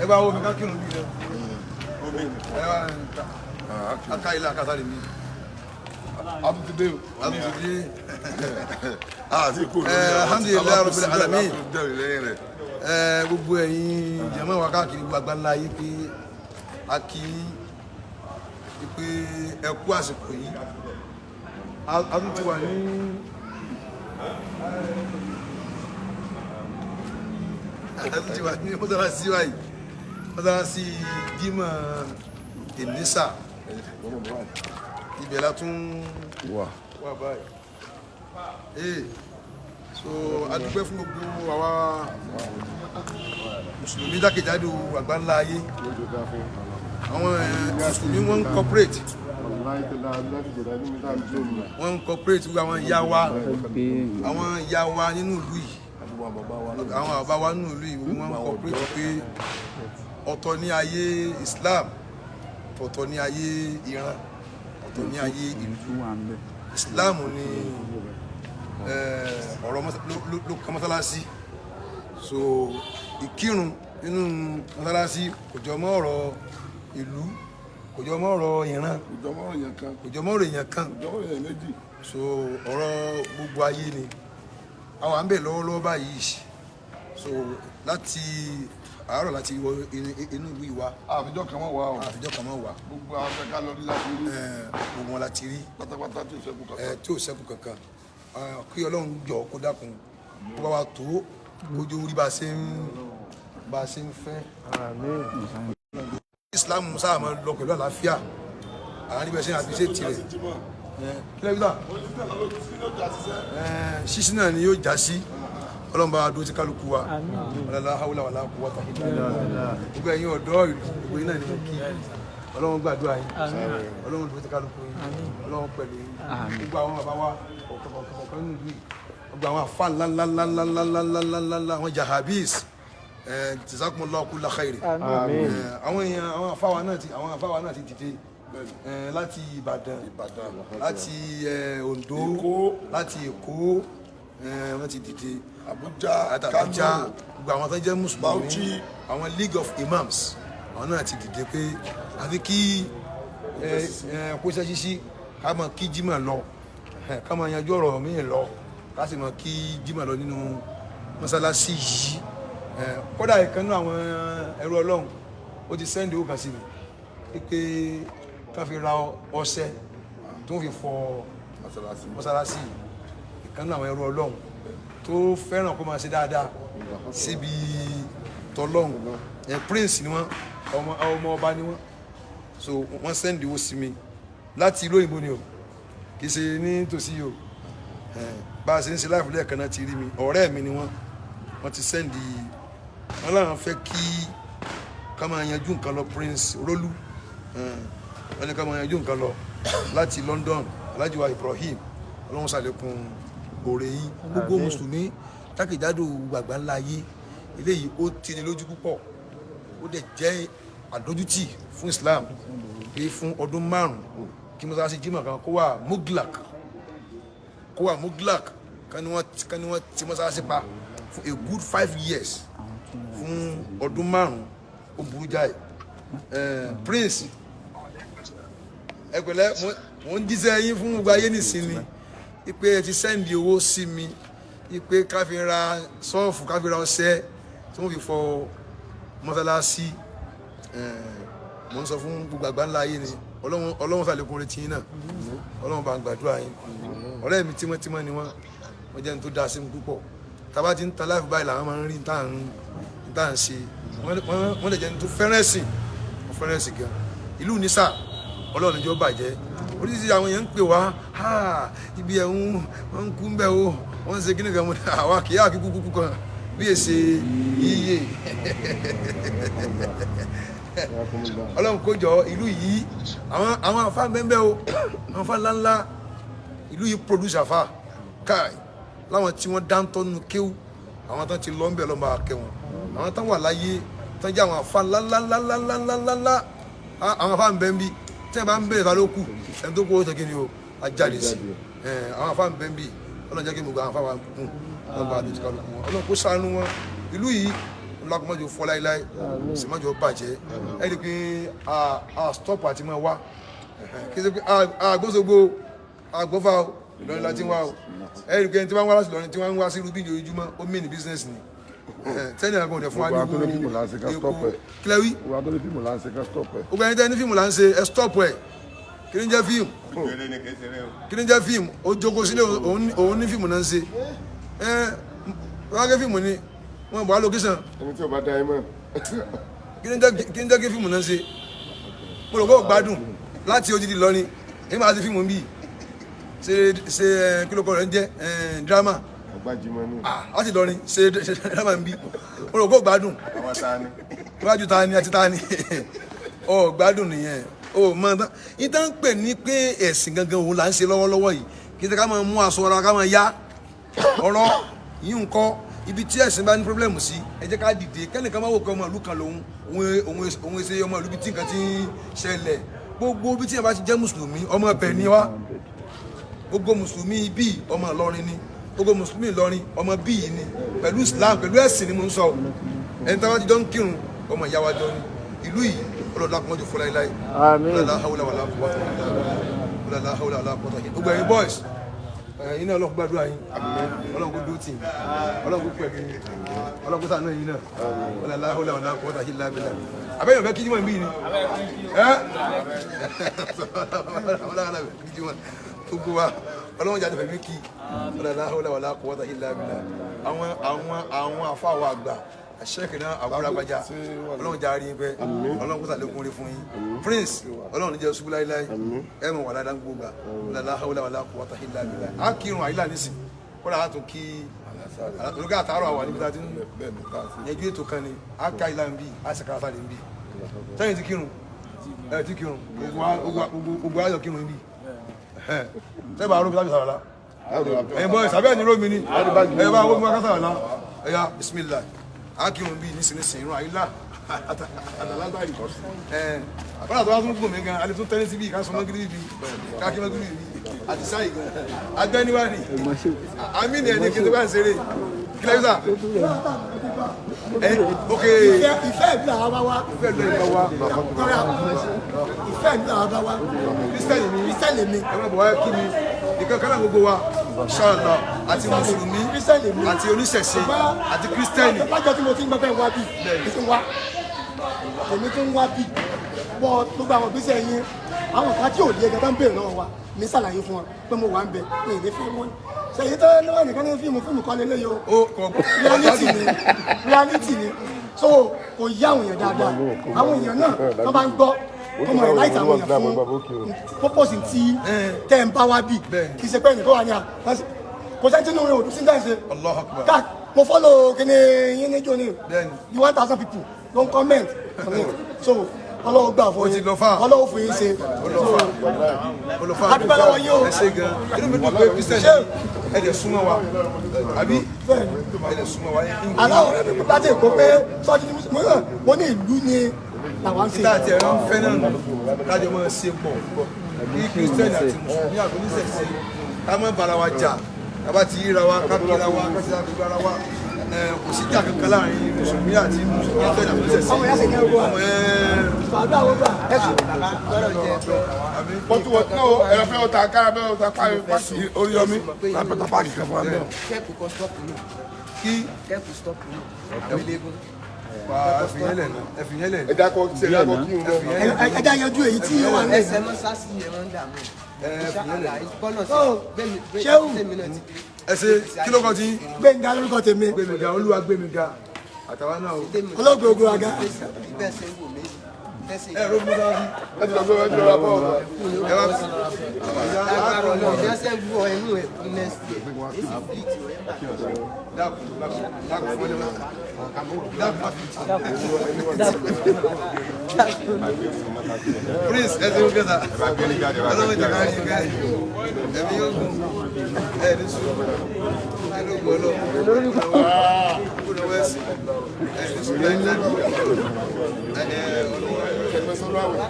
ẹ bá wo mi ká kírun bí rẹ ẹ wá aka ilé akásá lè mi àtúntìdé o àtúntìdé alhamdulilayi rabbil alamin gbogbo ẹ̀yin jàmáà wa káàkiri gbogbo àgbáńlá yìí pé a kì í pé ẹ kú àsìkò yìí a tún ti wà ní mọ́sálásí wáyé mọ́sálásí jímọ̀ Inisa ibẹ̀ la tún wà báyìí so a dúpẹ́ fún gbogbo àwa mùsùlùmí jákèjádò àgbáńlá ayé àwọn mùsùlùmí wọ́n ń cooperate àwọn ìyá wa nínú ìlú yìí àwọn bàbá wa nínú ìlú yìí wọ́n ń cooperate pé ọ̀tọ̀ ní ayé Islam ọ̀tọ̀ ní ayé Iran ọ̀tọ̀ ní ayé ìlú Islam ní ọ̀rọ̀ ló kàn mọ́sálásí so ìkírun nínú mọ́sálásí kò jọ mọ́ ọ̀rọ̀ ìlú kò jọ mọ́ ọ̀rọ̀ ìran kò jọ mọ́ ọ̀rọ̀ èèyàn kan so ọ̀rọ̀ gbogbo ayé ni àwọn à ń bẹ̀ lọ́wọ́lọ́wọ́ báyìí so láti àárọ̀ láti wọ inú ìlú ìwà àfijọ́ kan mọ́ wà o gbogbo àwọn akẹ́kọ̀ọ́ lọ rí láti rí gbogbo wọn láti rí pátápátá tí ò sẹ́kù kankan kí Ọlọ́run jọ kó dákun kó bá wa tó kójú orí bá a ṣe ń fẹ́. Islam sáà máa lọ pẹ̀lú àlàáfíà àwọn níbẹ̀ ṣe àfi ṣe tirẹ̀ kílẹ̀bíta ṣíṣí náà ni yóò já sí Ọlọ́run bá wa dúró tí kálukú wa wàlá haúlà wàlá quwwata gbogbo ẹ̀yin ọ̀dọ́ ìlú gbogbo yín náà ni mo kí Ọlọ́run gbàdúrà yín Ọlọ́run dúró tí kálukú yín Ọlọ́run pẹ̀lú yín gbogbo àwọn bàbá wa ọ̀kọ̀ọ̀kan nínú ìlú yìí gbogbo àwọn àfa ńláńláńláńláńláńláńláńlá àwọn jahabis jazakumullahu kulla khairi àwọn èèyàn àwọn àfa wa náà ti dìde láti Ìbàdàn láti Oǹdó láti Èkó wọ́n ti dìde Àbújá gbogbo àwọn tó jẹ́ mùsùlùmí àwọn League of Imams àwọn náà ti dìde pé àfi kí kóṣẹ́ ṣíṣí ká mọ̀ kí jimá lọ ká mọ̀ yanjú ọ̀rọ̀ míì lọ ká sì mọ̀ kí jimá lọ nínú mọ́sálásí yìí kódà ìkan náà àwọn ẹrú Ọlọ́run ó ti sẹ́ndì ó kàn sí mi pé ká fi ra ọṣẹ tó ń fi fọ mọ́sálásí ìkan náà àwọn ẹrú Ọlọ́run tó fẹ́ràn kó máa ṣe dáadáa síbi tọlọ́run prince ni wọ́n ọmọ ọba ni wọ́n so wọ́n sẹ́ndì ó sí mi láti ìlú òyìnbó ni o kì í ṣe ní tòsí o bá a ṣe ń ṣe láìpẹ́ lẹ́ẹ̀kan náà ti rí mi ọ̀rẹ́ mi ni wọ́n ti sẹ́ndì wọ́n láwọn fẹ́ kí ká máa yanjú nǹkan lọ Prince Rolu wọ́n ní ká máa yanjú nǹkan lọ láti London Alhaji wa Ibrahim Ọlọ́run ṣàlékún òrè yìí gbogbo mùsùlùmí jákèjádò àgbáńlá ayé eléyìí ó tini lójú púpọ̀ ó dẹ̀ jẹ́ àdójútì fún Islam pé fún ọdún 5 kí mọ́sálásí jímọ̀ kan kó wà muglak kan ni wọ́n ti mọ́sálásí pa for a good 5 years fún ọdún 5 ó burú jáì Prince ẹ pẹ̀lẹ́ mo ń jíṣẹ́ yín fún gbogbo ayé nísìnyí ipe ẹ ti sẹ́ndì owó sí mi ipe ká fi ra sọ́ọ̀fù ká fi ra ọṣẹ tí wọ́n fi fọ mọ́sálásí mo ń sọ fún gbogbo àgbáńlá ayé ni Ọlọ́run ṣàlékún retí yín náà Ọlọ́run bá ń gbàdúrà yín ọ̀rẹ́ mi tímọ́tímọ́ ni wọ́n jẹ́ ní tó dáa sí mi púpọ̀ tábà ti ń ta láìpẹ́ báyìí làwọn máa ń rí tá à ń ṣe wọ́n lè jẹ́ ní tó fẹ́ràn ẹ̀sìn gan ìlú Inisa Ọlọ́run níjọ́ bàjẹ́ oríṣiríṣi àwọn èèyàn ń pè wá ibi ẹ̀hún wọ́n ń kú ń bẹ̀ o wọ́n ń ṣe kíní kan mọ́ àwa kì í yá kíkú kúkú kan bí èsè yíyé Ọlọ́run kó jọ ìlú yìí àwọn àfa bẹ́ẹ̀ o àwọn àfa ńláńlá ìlú yìí produce àfa káì láwọn tí wọ́n dáńtọ́ nínú kéwù àwọn tán ti lọ ń bẹ̀ lọ́mọ akẹ́wọ̀n àwọn tán wà láyé tán jẹ́ àwọn àfa ńláńláńláńláńláńlá àwọn afá ń bẹ́ ń bí tí wọ́n bá ń bẹ̀rẹ̀ ta ló kù ẹni tó kó o tẹ̀kí ni o ajáde sí àwọn afá ń bẹ́ ń bí Ọlọ́run jẹ́ kí gbogbo àwọn afá wa kún wọn bá àdéjì kálukú wọn Ọlọ́run kó ṣàánú wọn ìlú yìí lákòmọ́jọ fọ́ láíláí sì mọ́jọ bàjẹ́ ẹ rí i pé a stop àti máa wá kí ṣe pé àgbóṣogbo àgbọ́fà Ìlọrin láti wá o ẹ rí i pé tí wọ́n wá láti Ìlọrin tí wọ́n wá sí rubí ojoojúmọ́ ó mí ní business ni tẹ́ni àgbọn ọ̀dẹ̀ fún wa ní epo kílẹ̀wí gbogbo ẹni tẹ́ ní fíìmù là ń ṣe ẹ stop ẹ kí ni jẹ́ fíìmù kí ni jẹ́ fíìmù ó jókòó sílé òun ní fíìmù náà ń ṣe wọ́n á gé fíìmù ni wọ́n bọ̀ á lókísàn ẹni tí o bá da ẹ mọ́. kí ni jẹ́ kí fíìmù náà ń ṣe mo rò kó gbádùn láti odidi Ìlọrin èyí máa ti fíìmù bíi ṣe kí ló kọ́ rẹ̀ ń jẹ́ dírámà Agbájimọ́ ní. láti Ìlọrin ṣe dírámà ń bí mo rò kó gbádùn àwọn ta ni. iwájú ta ni àti ta ni ọ gbádùn nìyẹn o mọ tán ìtàn ń pè ní pé ẹ̀sìn gangan òun là ń ṣe lọ́wọ́lọ́wọ́ yìí kí ká máa mú aṣọ ara ká máa yá ọ̀rọ̀ yìí ń kọ́ ibi tí ẹ̀sìn bá ní pírọ́blẹ̀mù sí ẹ jẹ́ ká dìde kẹ́nìkan máa wò pé ọmọ ìlú kan lòun òun ṣe ọmọ ìlú bí tí nǹkan ti ń ṣẹlẹ̀ gbogbo bí tí yẹn bá ti jẹ́ mùsùlùmí ọmọ ibẹ̀ ni wá gbogbo mùsùlùmí bíi ọmọ Ìlọrin ni gbogbo mùsùlùmí Ìlọrin ọmọ bíi ni pẹ̀lú Islam pẹ̀lú ẹ̀sìn ni mo ń sọ ẹni tí wọ́n ti jọ ń kírun ọmọ ìyá wa jọ ni ìlú yìí ọlọ́dàkùnmọ́jú fún láíláí ọlọ́dà haúlà wà láàpọ̀tà ọlọ́dà haúlà wà láàpọ̀tà gbogbo ẹ̀yin boys iná ọlọ́run gbàdúrà yín ọlọ́run kó dúrótì ọlọ́run kó pẹ̀lú ọlọ́run kó sàánú yín náà ọlọ́dà haúlà wà láàpọ̀tà yìí lábẹ́lá abẹ́yẹn fẹ́ kíjímọ̀ bí ni gbogbo wa ọlọ́run jáde fẹ̀mí kí ọlọ́dà haúlà wà láàpọ̀tà yìí lábẹ́lá àwọn afáwọ̀ àgbà Sheikh Hammad Labeeb Agbaji ọlọ́run járe yín pẹ́ ọlọ́run kó sàlékún rí fún yín Prince ọlọ́run níjẹ́ ṣubú láíláí ẹ mọ̀ wà ládàá gbogbo la hawla wala quwwata illa billah á kírun àyílà nísìn kódà á tún kí olùkọ́ àtàrọ̀ àwọn níbi tá a ti ń yẹjú ètò kan ni á ká ìlà ń bí á sì kára sáré ń bí sẹ́yìn ti kírun ẹ ti kírun gbogbo ayọ̀ kírun ń bí sẹ́yìn bá arúgbó láti sàrọ̀lá ẹ̀yìn bọ́ ìsàbẹ̀ ní rómi ni ẹ̀yìn bá wọ́n ká sàrọ̀lá ẹ̀yà bismillah akírun bíi nísinsìnyí irun àyílá àtàlágbàrí wọ́n àtọ́wá tún gbòmí gan alẹ́ tún tẹ́lẹ̀ síbí ká sọ mọ́gírí bíi káàkiri mọ́gírí bíi àti sáyì gan agbẹ́niwá ni àmì ni ẹni kí n tó bá ń ṣeré kílẹ̀ yóò ok ìfẹ́ ìlú àwọn bá wá ìfẹ́ ìlú ìlú wa ìfẹ́ ìlú àwọn bá wá kírísítẹ́nì mi ẹ má bọ̀ wáyé kí mi nìkan kan náà gbogbo wa ṣáàlà àti mùsùlùmí àti oníṣẹ̀ṣe àti kírísítẹ́nì. lájọ tí mo ti ń gbọ́ bẹ́ẹ̀ wá bí èmi tó ń wá bí bọ́ gbogbo àwọn ìgbésẹ̀ yín àwọn kan tí ò lè gẹ́gẹ́ ń bèèrè lọ́wọ́ wa mi ṣàlàyé fún wọn pé mo wà ń bẹ ní ìdí fún wọn ṣèyí tó lọ́wọ́ nìkan ní fíìmù kan lélẹ́yìí o reality ni so kò yí àwọn èèyàn dáadáa àwọn èèyàn náà wọ́n bá ń gbọ́ wọ́n mọ̀ láìsí àwọn èèyàn fún purpose tí tẹ́ ń bá wá bì kì í ṣe pé nìkan wà ní à kò sẹ́ńtì nínú òdù sí dáìsẹ̀ ká mo follow kíni yín níjó ni the 1,000 people don comment so ọlọ́wọ́ gbà fún yín ọlọ́wọ́ fún yín ṣe adúgbò lọ́wọ́ yín o. ẹ ṣe gan inú mi dùn pé kristian ẹ lè súnmọ́ wa àbí ẹ lè súnmọ́ wa. aláwọ̀ láti èkó pé sọ́ọ́dí ní mo ní ìlú ni làwọn ń ṣe. nígbà tí ẹ̀rọ ń fẹ́ náà lájọ máa ṣe pọ̀ kí kristian àti mùsùlùmí àbóníṣẹ̀ ṣe ká má bára wa jà ká bá ti yíra wa ká kíra wa ká ṣe àdúgbò ara wa kò sí jà kankan láàrin mùsùlùmí àti mùsùlùmí àti àbóníṣẹ̀ ṣe. ọmọ yà sẹ́yìn ẹ̀rọ àdúrà àwọn gbà ẹ̀sùn. bọ́tú wọ́n náà ẹ̀rọ fẹ́ ọ̀tá kára bẹ́ẹ̀ ọ̀tá pàṣẹ Oríyọmí lápẹ̀tà páàkì kan fún wa bẹ́ẹ̀. kẹ́ẹ̀kù kan stop nù. kí kẹ́ẹ̀kù stop nù. available. ẹ̀fìyẹ́lẹ̀ ẹ dákọ̀ ṣe dákọ̀ kí n bọ̀. ẹja yanjú èyí tí wà ní. ẹsẹ̀ mọ́ sásì yẹn máa ń dààmú. bọ́lọ̀ sí ṣéwù ẹ ṣe kí ló kọ́ tí Gbénga lórúkọ tèmi Gbémiga Olúwa Gbémiga àtàwọn náà o. olóògbé ogun aga. bẹ́ẹ̀ ṣe ń wò mí. ẹ ló mú sáà ẹ ti lọ gbé wọn jọra bọ̀ ọ̀rọ̀. ẹ wá lágbára náà bí wọ́n ṣe ń wọ inú ẹ̀ fún next year. dákun fún ẹni Prince ẹ ti ń kẹta ọlọ́run ìjọba yìí kẹ ẹ̀mí yóò gùn ẹ̀ ní sùn ẹ̀ ló gbọ́ lọ kó lọ wẹ́ẹ̀sì ẹ̀ ní sùn láì láì Ẹgbẹ́ sọ́lá wẹ̀.